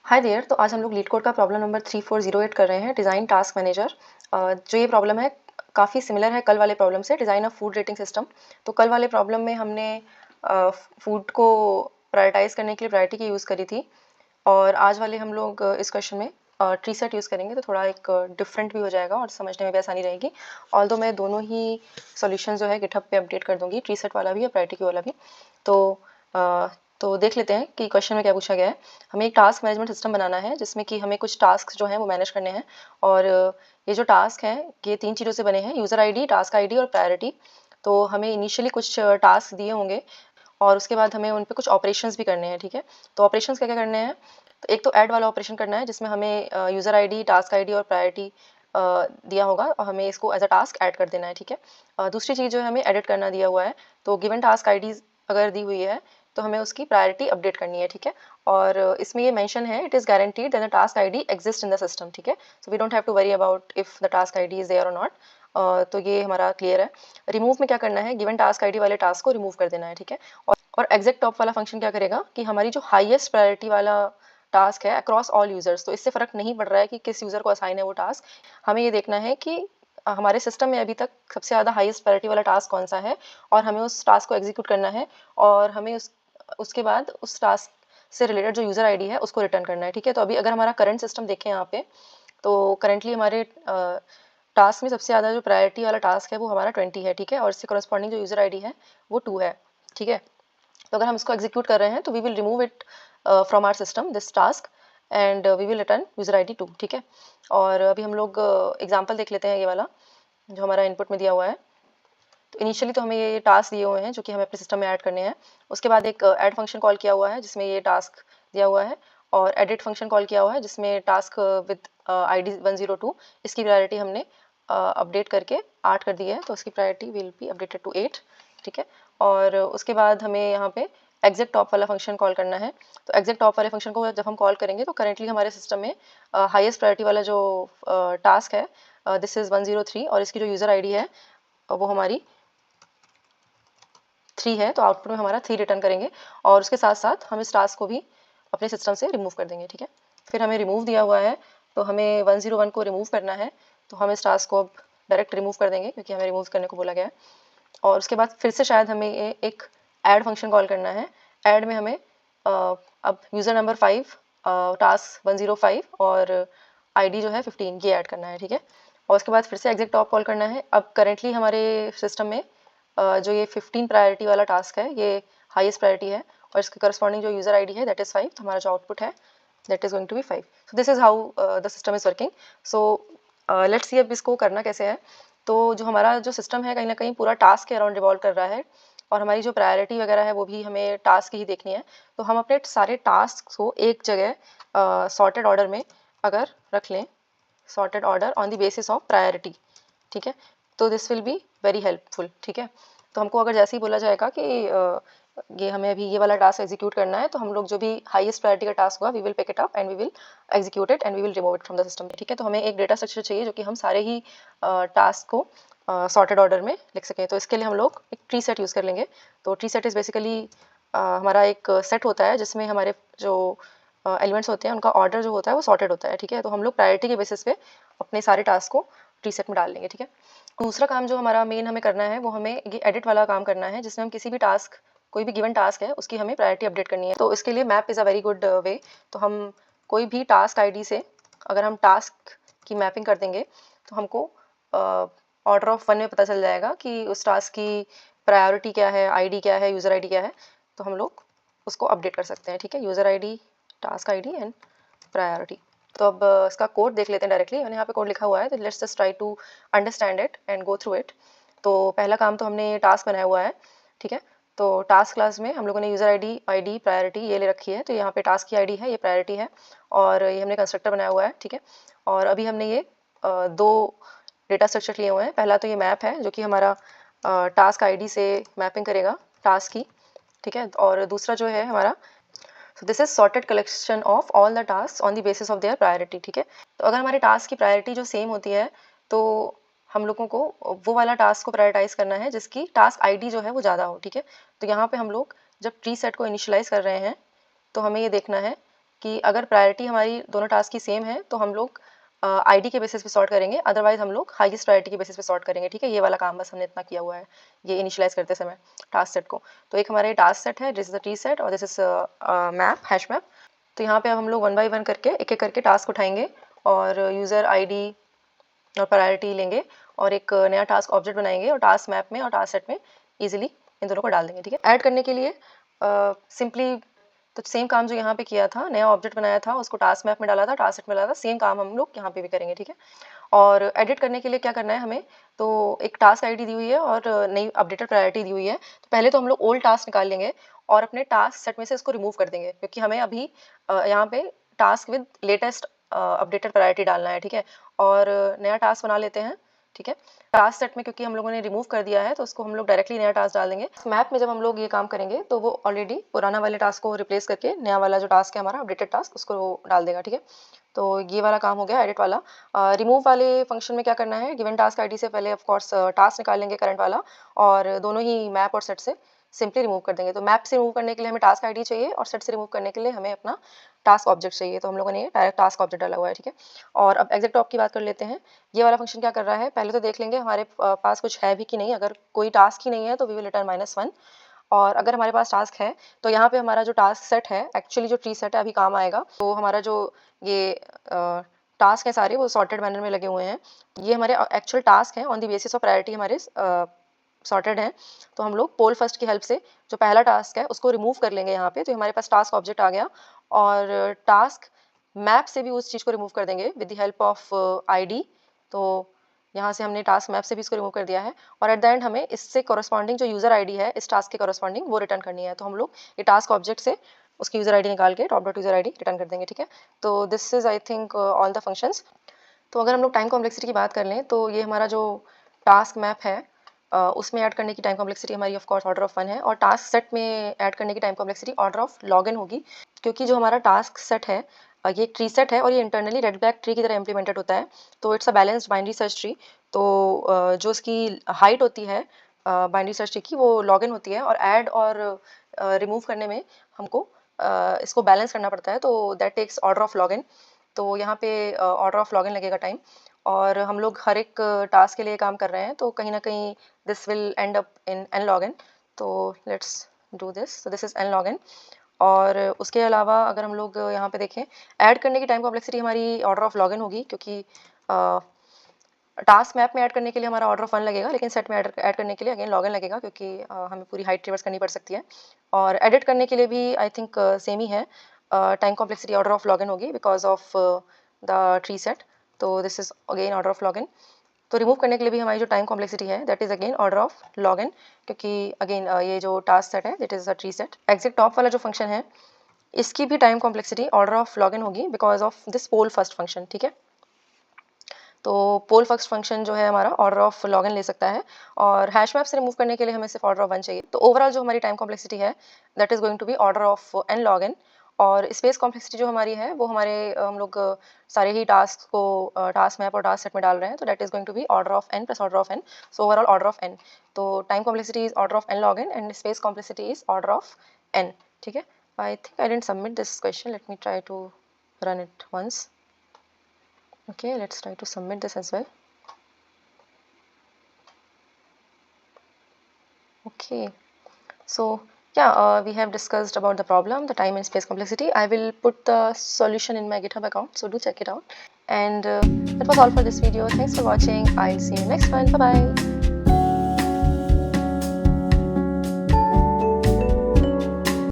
Hi there. तो आज हम लोग लीड कोड का प्रॉब्लम नंबर 3408 कर रहे हैं, डिज़ाइन टास्क मैनेजर। जो ये प्रॉब्लम है काफ़ी सिमिलर है कल वाले प्रॉब्लम से, design of food rating system. तो कल वाले प्रॉब्लम में हमने फूड को प्रायोरिटाइज करने के लिए प्रायोरिटी की यूज़ करी थी, और आज वाले हम लोग इस क्वेश्चन में ट्री सेट यूज़ करेंगे, तो थोड़ा एक डिफरेंट भी हो जाएगा और समझने में भी आसानी रहेगी। ऑल्दो मैं दोनों ही सॉल्यूशन जो है गिटहब पे अपडेट कर दूंगी, ट्री सेट वाला भी और प्रायोरिटी वाला भी। तो देख लेते हैं कि क्वेश्चन में क्या पूछा गया है। हमें एक टास्क मैनेजमेंट सिस्टम बनाना है जिसमें कि हमें कुछ टास्क जो हैं वो मैनेज करने हैं, और ये जो टास्क हैं ये 3 चीज़ों से बने हैं: यूज़र आईडी, टास्क आईडी और प्रायोरिटी। तो हमें इनिशियली कुछ टास्क दिए होंगे और उसके बाद हमें उन पे कुछ ऑपरेशंस भी करने हैं, ठीक है। तो ऑपरेशंस क्या क्या करने हैं? तो एक तो ऐड वाला ऑपरेशन करना है जिसमें हमें यूज़र आईडी, टास्क आईडी और प्रायोरिटी दिया होगा और हमें इसको एज अ टास्क ऐड कर देना है, ठीक है। दूसरी चीज़ जो है हमें एडिट करना दिया हुआ है, तो गिवन टास्क आईडीज अगर दी हुई है तो हमें उसकी प्रायोरिटी अपडेट करनी है, ठीक है। और इसमें ये मेंशन है, it is guaranteed that the task ID exist in the system, ठीक है। So we don't have to worry about if the task ID is there और नॉट। तो ये हमारा क्लियर है। रिमूव में क्या करना है, गिवन टास्क आईडी वाले टास्क को रिमूव कर देना है, ठीक है। और एग्जैक्ट टॉप वाला फंक्शन क्या करेगा कि हमारी जो हाईएस्ट प्रायोरिटी वाला टास्क है अक्रॉस ऑल यूजर्स, तो इससे फर्क नहीं पड़ रहा है कि किस यूजर को असाइन है वो टास्क। हमें ये देखना है कि हमारे सिस्टम में अभी तक सबसे ज़्यादा हाईएस्ट प्रायोरिटी वाला टास्क कौन सा है, और हमें उस टास्क को एग्जीक्यूट करना है, और हमें उसके बाद उस टास्क से रिलेटेड जो यूज़र आईडी है उसको रिटर्न करना है, ठीक है। तो अभी अगर हमारा करंट सिस्टम देखें यहाँ पे, तो करंटली हमारे टास्क में सबसे ज़्यादा जो प्रायोरिटी वाला टास्क है वो हमारा 20 है, ठीक है। और इससे करस्पॉन्डिंग जो यूज़र आईडी है वो 2 है, ठीक है। तो अगर हम इसको एग्जीक्यूट कर रहे हैं तो we will remove it from our system this task, and we will return user ID 2, ठीक है। और अभी हम लोग एग्जांपल देख लेते हैं, ये वाला जो हमारा इनपुट में दिया हुआ है। तो इनिशियली तो हमें ये टास्क दिए हुए हैं जो कि हमें अपने सिस्टम में ऐड करने हैं। उसके बाद एक ऐड फंक्शन कॉल किया हुआ है जिसमें ये टास्क दिया हुआ है, और एडिट फंक्शन कॉल किया हुआ है जिसमें टास्क विद आईडी 102, इसकी प्रायोरिटी हमने अपडेट करके 8 कर दी है, तो उसकी priority will be updated to 8, ठीक है। और उसके बाद हमें यहाँ पे एग्जैक्ट टॉप वाला फंक्शन कॉल करना है। तो एग्जैक्ट टॉप वाले फंक्शन को जब हम कॉल करेंगे तो करेंटली हमारे सिस्टम में हाईएस्ट प्रायोरिटी वाला जो टास्क है दिस इज़ 103, और इसकी जो यूज़र आईडी है वो हमारी 3 है, तो आउटपुट में हमारा 3 रिटर्न करेंगे, और उसके साथ साथ हम इस टास्क को भी अपने सिस्टम से रिमूव कर देंगे, ठीक है। फिर हमें रिमूव दिया हुआ है, तो हमें 101 को रिमूव करना है, तो हम इस टास्क को अब डायरेक्ट रिमूव कर देंगे क्योंकि हमें रिमूव करने को बोला गया है। और उसके बाद फिर से शायद हमें एक ऐड फंक्शन कॉल करना है। ऐड में हमें अब यूज़र नंबर 5, टास्क 105 और आईडी जो है 15 ये ऐड करना है, ठीक है। और उसके बाद फिर से एग्जैक्ट टॉप कॉल करना है। अब करेंटली हमारे सिस्टम में जो ये 15 प्रायोरिटी वाला टास्क है ये हाईएस्ट प्रायोरिटी है, और इसके करस्पॉन्डिंग जो यूज़र आईडी है दैट इज़ 5, तो हमारा जो आउटपुट है that is going to be 5। So this is how the system is working. So let's see अब इसको करना कैसे है। तो जो हमारा जो सिस्टम है कहीं ना कहीं पूरा टास्क के अराउंड रिवॉल्व कर रहा है, और हमारी जो प्रायोरिटी वगैरह है वो भी हमें टास्क ही देखनी है। तो हम अपने सारे टास्क को एक जगह सॉर्टेड ऑर्डर में अगर रख लें, sorted order on the basis of priority, ठीक है, तो this will be very helpful, ठीक है। तो हमको अगर जैसे ही बोला जाएगा कि ये हमें अभी ये वाला टास्क एग्जीक्यूट करना है, तो हम लोग जो भी हाईएस्ट प्रायोरिटी का टास्क होगा we will pick it up and we will execute it and we will remove it from the system, ठीक है। तो हमें एक डेटा स्ट्रक्चर चाहिए जो कि हम सारे ही टास्क को सॉर्टेड ऑर्डर में लिख सकें। तो इसके लिए हम लोग एक ट्री सेट यूज़ कर लेंगे। तो ट्री सेट इज़ बेसिकली हमारा एक सेट होता है जिसमें हमारे जो एलिमेंट्स होते हैं उनका ऑर्डर जो होता है वो सॉर्टेड होता है, ठीक है। तो हम लोग प्रायोरिटी के बेसिस पे अपने सारे टास्क को ट्री सेट में डाल लेंगे, ठीक है। दूसरा काम जो हमारा मेन हमें करना है वो हमें ये एडिट वाला काम करना है, जिसमें हम किसी भी टास्क, कोई भी गिवन टास्क है उसकी हमें प्रायोरिटी अपडेट करनी है। तो इसके लिए map is a very good way. तो हम कोई भी टास्क आईडी से अगर हम टास्क की मैपिंग कर देंगे तो हमको ऑर्डर ऑफ 1 में पता चल जाएगा कि उस टास्क की प्रायोरिटी क्या है, आईडी क्या है, यूज़र आईडी क्या है। तो हम लोग उसको अपडेट कर सकते हैं, ठीक है। User ID, task ID and priority. तो अब इसका कोड देख लेते हैं डायरेक्टली। मैंने यहाँ पे कोड लिखा हुआ है, तो let's just try to understand it and go through it. तो पहला काम तो हमने टास्क बनाया हुआ है, ठीक है। तो टास्क क्लास में हम लोगों ने यूज़र आईडी प्रायोरिटी ये ले रखी है। तो यहाँ पे टास्क की आईडी है, ये प्रायोरिटी है, और ये हमने कंस्ट्रक्टर बनाया हुआ है, ठीक है। और अभी हमने ये दो डेटा स्ट्रक्चर लिए हुए हैं। पहला तो ये मैप है जो कि हमारा टास्क आईडी से मैपिंग करेगा टास्क की, ठीक है। और दूसरा जो है हमारा, so this is sorted collection of all the task on the basis of their priority, ठीक है। तो अगर हमारे टास्क की प्रायोरिटी जो सेम होती है तो हम लोगों को वो वाला टास्क को प्रायोरिटाइज करना है जिसकी टास्क आईडी जो है वो ज़्यादा हो, ठीक है। तो यहाँ पे हम लोग जब ट्री सेट को इनिशियलाइज कर रहे हैं तो हमें ये देखना है कि अगर प्रायोरिटी हमारी दोनों टास्क की सेम है तो हम लोग आईडी के बेसिस पे सॉर्ट करेंगे, अदरवाइज हम लोग हाईएस्ट प्रायोरिटी के बेसिस पे सॉर्ट करेंगे। ठीक है, ये वाला काम बस हमने इतना किया हुआ है ये इनिशियलाइज करते समय टास्क सेट को। तो एक हमारे टास्क सेट है, this is a tree set और this is map, hash map. तो यहाँ पे अब हम लोग 1 बाय 1 करके एक एक करके टास्क उठाएंगे और यूज़र आईडी और प्रायोरिटी लेंगे और एक नया टास्क ऑब्जेक्ट बनाएंगे और टास्क मैप में और टास्क सेट में इजीली इन दोनों को डाल देंगे। ठीक है, ऐड करने के लिए सिंपली तो सेम काम जो यहाँ पे किया था, नया ऑब्जेक्ट बनाया था, उसको टास्क मैप में डाला था, टास्क सेट में डाला था, सेम काम हम लोग यहाँ पे भी करेंगे। ठीक है, और एडिट करने के लिए क्या करना है हमें, तो एक टास्क आईडी दी हुई है और नई अपडेटेड प्रायोरिटी दी हुई है। तो पहले तो हम लोग ओल्ड टास्क निकाल लेंगे और अपने टास्क सेट में से इसको रिमूव कर देंगे, क्योंकि हमें अभी यहाँ पे task with latest updated priority डालना है। ठीक है, और नया टास्क बना लेते हैं। ठीक है, टास्क सेट में क्योंकि हम लोगों ने रिमूव कर दिया है तो उसको हम लोग डायरेक्टली नया टास्क डाल देंगे। मैप में जब हम लोग ये काम करेंगे तो वो ऑलरेडी पुराना वाले टास्क को रिप्लेस करके नया वाला जो टास्क है हमारा अपडेटेड टास्क उसको डाल देगा। ठीक है, तो ये वाला काम हो गया एडिट वाला। रिमूव वाले फंक्शन में क्या करना है, गिवन टास्क आईडी से पहले ऑफ कोर्स टास्क निकाल लेंगे करंट वाला और दोनों ही मैप और सेट से सिंपली रिमूव कर देंगे। तो मैप से रिमूव करने के लिए हमें टास्क आईडी चाहिए और सेट से रिमूव करने के लिए हमें अपना टास्क ऑब्जेक्ट चाहिए। तो हम लोगों ने डायरेक्ट टास्क ऑब्जेक्ट डाला हुआ है। ठीक है, और अब एग्जिट टॉप की बात कर लेते हैं। ये वाला फंक्शन क्या कर रहा है, पहले तो देख लेंगे हमारे पास कुछ है भी कि नहीं। अगर कोई टास्क ही नहीं है तो वी विल रिटर्न -1 और अगर हमारे पास टास्क है तो यहाँ पे हमारा जो टास्क सेट है, एक्चुअली जो ट्री सेट है अभी काम आएगा। तो हमारा जो ये टास्क है सारे वो सॉर्टेड मैनर में लगे हुए हैं। ये हमारे एक्चुअल टास्क हैं on the basis of priority हमारे सॉर्टेड हैं। तो हम लोग पोल फर्स्ट की हेल्प से जो पहला टास्क है उसको रिमूव कर लेंगे यहाँ पे। तो हमारे पास टास्क ऑब्जेक्ट आ गया और टास्क मैप से भी उस चीज़ को रिमूव कर देंगे with the help of ID. तो यहाँ से हमने टास्क मैप से भी इसको रिमूव कर दिया है और एट द एंड हमें इससे कॉरस्पॉन्डिंग जो यूज़र आईडी है इस टास्क के कॉरस्पॉन्डिंग वो रिटर्न करनी है। तो हम लोग ये टास्क ऑब्जेक्ट से उसकी यूज़र आईडी निकाल के top dot user ID return कर देंगे। ठीक है, तो this is I think all the functions. तो अगर हम लोग टाइम कॉम्प्लेक्सिटी की बात कर लें तो ये हमारा जो टास्क मैप है उसमें ऐड करने की टाइम कॉम्प्लेक्सिटी हमारी ऑफ कोर्स ऑर्डर ऑफ 1 है और टास्क सेट में ऐड करने की time complexity order of log n होगी, क्योंकि जो हमारा टास्क सेट है ये एक ट्री सेट है और ये इंटरनली रेड ब्लैक ट्री की तरह इम्प्लीमेंटेड होता है। तो it's a balanced binary search tree. तो जो इसकी हाइट होती है बाइनरी सर्च ट्री की वो log n होती है और ऐड और रिमूव करने में हमको इसको बैलेंस करना पड़ता है। तो that takes order of log n। तो यहाँ पे ऑर्डर ऑफ log n लगेगा टाइम और हम लोग हर एक टास्क के लिए काम कर रहे हैं तो कहीं ना कहीं this will and up in n log n। तो लेट्स डू दिस। तो this is n log n। और उसके अलावा अगर हम लोग यहाँ पे देखें ऐड करने की टाइम कॉम्प्लेक्सिटी हमारी ऑर्डर ऑफ log n होगी, क्योंकि टास्क मैप में ऐड करने के लिए हमारा ऑर्डर ऑफ 1 लगेगा, लेकिन सेट में ऐड करने के लिए अगेन log n लगेगा, क्योंकि हमें पूरी हाइट रिवर्स करनी पड़ सकती है। और एडिट करने के लिए भी आई थिंक सेम ही है, time complexity order of log n होगी because of the tree set. तो this is again order of log n। तो रिमूव करने के लिए भी हमारी जो टाइम कॉम्प्लेक्सिटी है that is again order of log n, क्योंकि अगेन ये जो टास्क सेट है that is a tree set. Exit top वाला जो फंक्शन है इसकी भी time complexity order of log n होगी because of this poll first function. ठीक है, तो पोल फर्स्ट फंक्शन जो है हमारा ऑर्डर ऑफ log n ले सकता है और हैश मैप से रिमूव करने के लिए हमें सिर्फ ऑर्डर ऑफ 1 चाहिए। तो ओवरऑल जो हमारी टाइम कॉम्प्लेक्सिटी है that is going to be order of n log n। और स्पेस कॉम्प्लेक्सिटी जो हमारी है वो हमारे हम लोग सारे ही टास्क को टास्क मैप और टास्क सेट में डाल रहे हैं, तो that is going to be order of n plus order of n। So overall order of n। तो time complexity is order of n log n and space complexity is order of n। ठीक है, I think I didn't submit this question, let me try to run it once. Okay, let's try to submit this as well. Okay, so yeah, we have discussed about the problem, the time and space complexity. I will put the solution in my GitHub account, so do check it out. And that was all for this video. Thanks for watching. I'll see you next one. Bye bye.